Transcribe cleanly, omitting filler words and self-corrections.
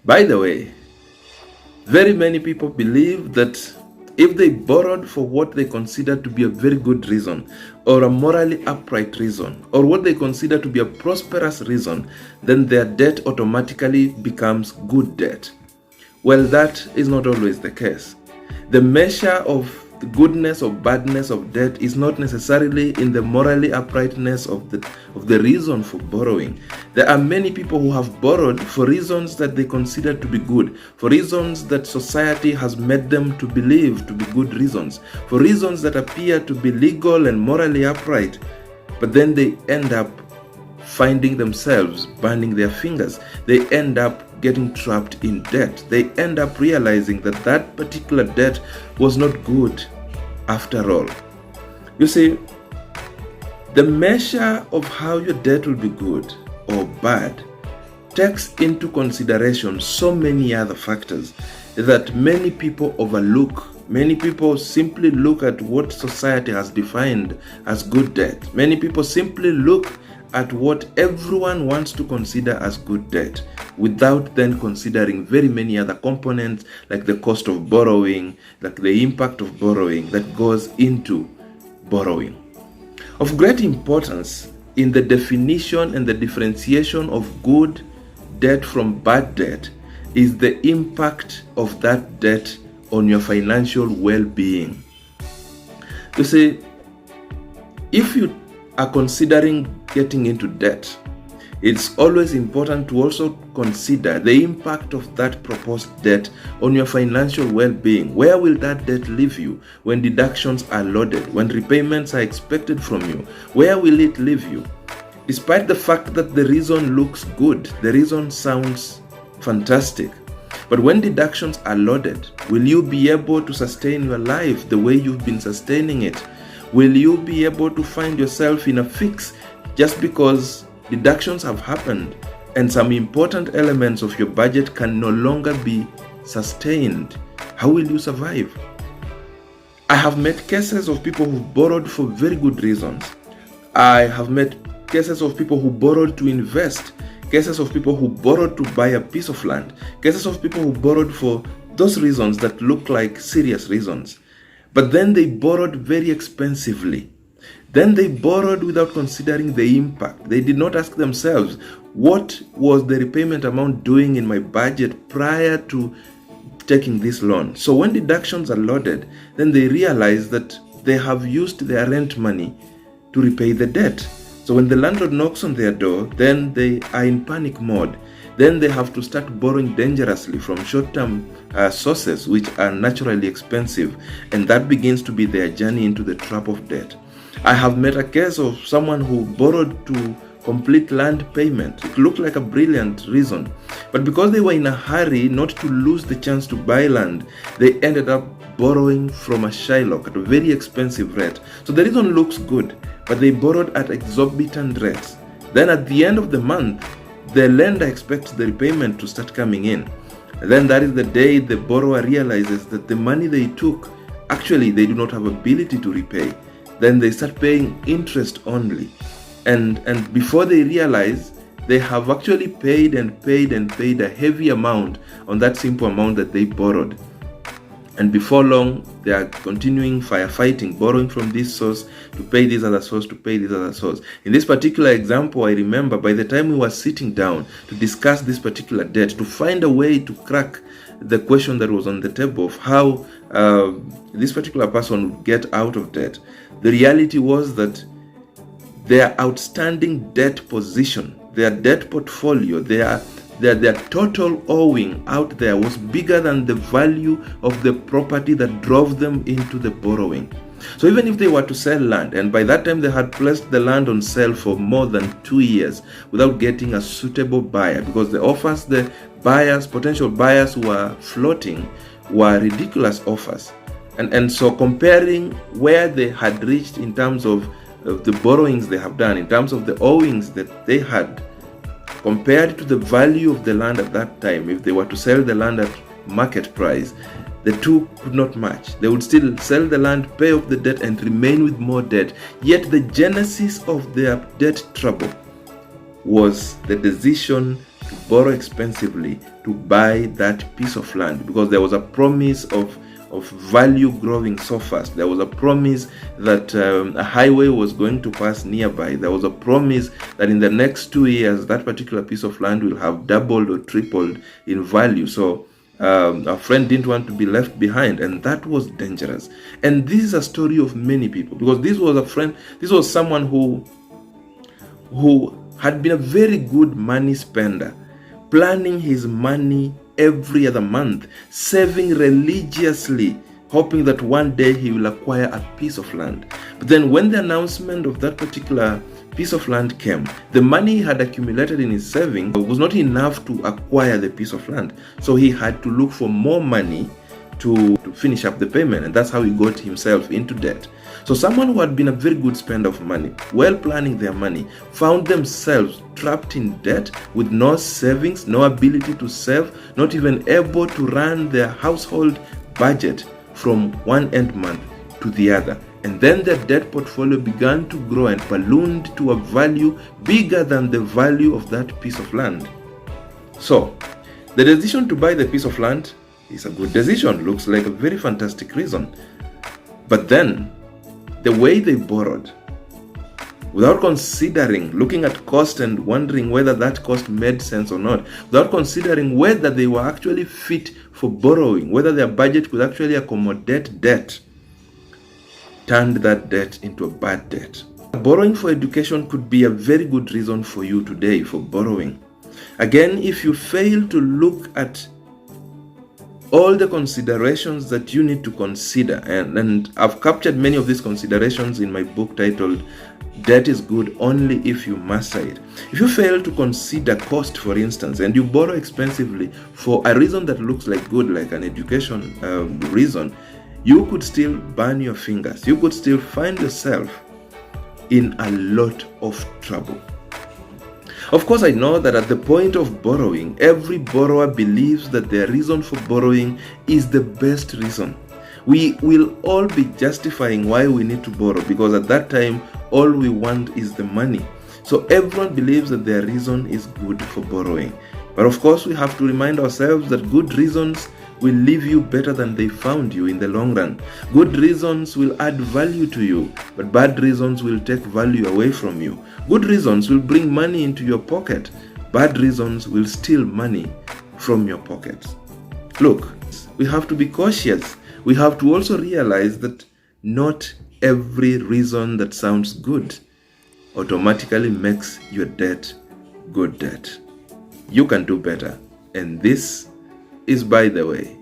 By the way, very many people believe that if they borrowed for what they consider to be a very good reason, or a morally upright reason, or what they consider to be a prosperous reason, then their debt automatically becomes good debt. Well, that is not always the case. The measure of the goodness or badness of debt is not necessarily in the morally uprightness of the reason for borrowing. There are many people who have borrowed for reasons that they consider to be good, for reasons that society has made them to believe to be good reasons, for reasons that appear to be legal and morally upright, but then they end up finding themselves burning their fingers. They end up getting trapped in debt. They end up realizing that that particular debt was not good after all. You see, the measure of how your debt will be good or bad takes into consideration so many other factors that many people overlook. Many people simply look at what society has defined as good debt. Many people simply look at what everyone wants to consider as good debt, without then considering very many other components like the cost of borrowing, like the impact of borrowing that goes into borrowing. Of great importance in the definition and the differentiation of good debt from bad debt is the impact of that debt on your financial well-being. You see, if you are considering getting into debt, it's always important to also consider the impact of that proposed debt on your financial well-being. Where will that debt leave you when deductions are loaded, when repayments are expected from you? Where will it leave you? Despite the fact that the reason looks good, the reason sounds fantastic, but when deductions are loaded, will you be able to sustain your life the way you've been sustaining it? Will you be able to find yourself in a fix just because deductions have happened and some important elements of your budget can no longer be sustained? How will you survive? I have met cases of people who borrowed for very good reasons. I have met cases of people who borrowed to invest, cases of people who borrowed to buy a piece of land, cases of people who borrowed for those reasons that look like serious reasons. But then they borrowed very expensively. Then they borrowed without considering the impact. They did not ask themselves, what was the repayment amount doing in my budget prior to taking this loan? So when deductions are loaded, then they realize that they have used their rent money to repay the debt. So when the landlord knocks on their door, then they are in panic mode. Then they have to start borrowing dangerously from short-term sources which are naturally expensive, and that begins to be their journey into the trap of debt. I have met a case of someone who borrowed to complete land payment. It looked like a brilliant reason, but because they were in a hurry not to lose the chance to buy land, they ended up borrowing from a Shylock at a very expensive rate. So the reason looks good, but they borrowed at exorbitant rates. Then at the end of the month, the lender expects the repayment to start coming in. And then that is the day the borrower realizes that the money they took, actually they do not have ability to repay. Then they start paying interest only. And before they realize, they have actually paid a heavy amount on that simple amount that they borrowed. And before long, they are continuing firefighting, borrowing from this source to pay this other source, to pay this other source. In this particular example, I remember by the time we were sitting down to discuss this particular debt, to find a way to crack the question that was on the table of how this particular person would get out of debt, the reality was that their outstanding debt position, their debt portfolio, their total owing out there was bigger than the value of the property that drove them into the borrowing. So even if they were to sell land, and by that time they had placed the land on sale for more than 2 years without getting a suitable buyer, because the offers the buyers, potential buyers who were floating, were ridiculous offers. And so comparing where they had reached in terms of the borrowings they have done, in terms of the owings that they had, compared to the value of the land at that time, if they were to sell the land at market price, the two could not match. They would still sell the land, pay off the debt, and remain with more debt. Yet the genesis of their debt trouble was the decision to borrow expensively to buy that piece of land, because there was a promise of value growing so fast. There was a promise that a highway was going to pass nearby. There was a promise that in the next 2 years that particular piece of land will have doubled or tripled in value. So our friend didn't want to be left behind, and that was dangerous. And this is a story of many people, because this was someone who had been a very good money spender, planning his money every other month, saving religiously, hoping that one day he will acquire a piece of land. But then when the announcement of that particular piece of land came, the money he had accumulated in his savings was not enough to acquire the piece of land. So he had to look for more money to finish up the payment, and that's how he got himself into debt. So someone who had been a very good spender of money, well planning their money, found themselves trapped in debt with no savings, no ability to save, not even able to run their household budget from one end month to the other. And then their debt portfolio began to grow and ballooned to a value bigger than the value of that piece of land. So the decision to buy the piece of land is a good decision, looks like a very fantastic reason. But then the way they borrowed, without considering, looking at cost and wondering whether that cost made sense or not, without considering whether they were actually fit for borrowing, whether their budget could actually accommodate debt, turned that debt into a bad debt. Borrowing for education could be a very good reason for you today for borrowing. Again, if you fail to look at all the considerations that you need to consider, and I've captured many of these considerations in my book titled Debt is Good Only If You Master It. If you fail to consider cost, for instance, and you borrow expensively for a reason that looks like good, like an education reason, you could still burn your fingers. You could still find yourself in a lot of trouble. Of course, I know that at the point of borrowing, every borrower believes that their reason for borrowing is the best reason. We will all be justifying why we need to borrow, because at that time, all we want is the money. So everyone believes that their reason is good for borrowing. But of course, we have to remind ourselves that good reasons will leave you better than they found you in the long run. Good reasons will add value to you, but bad reasons will take value away from you. Good reasons will bring money into your pocket. Bad reasons will steal money from your pockets. Look, we have to be cautious. We have to also realize that not every reason that sounds good automatically makes your debt good debt. You can do better. And this is, by the way,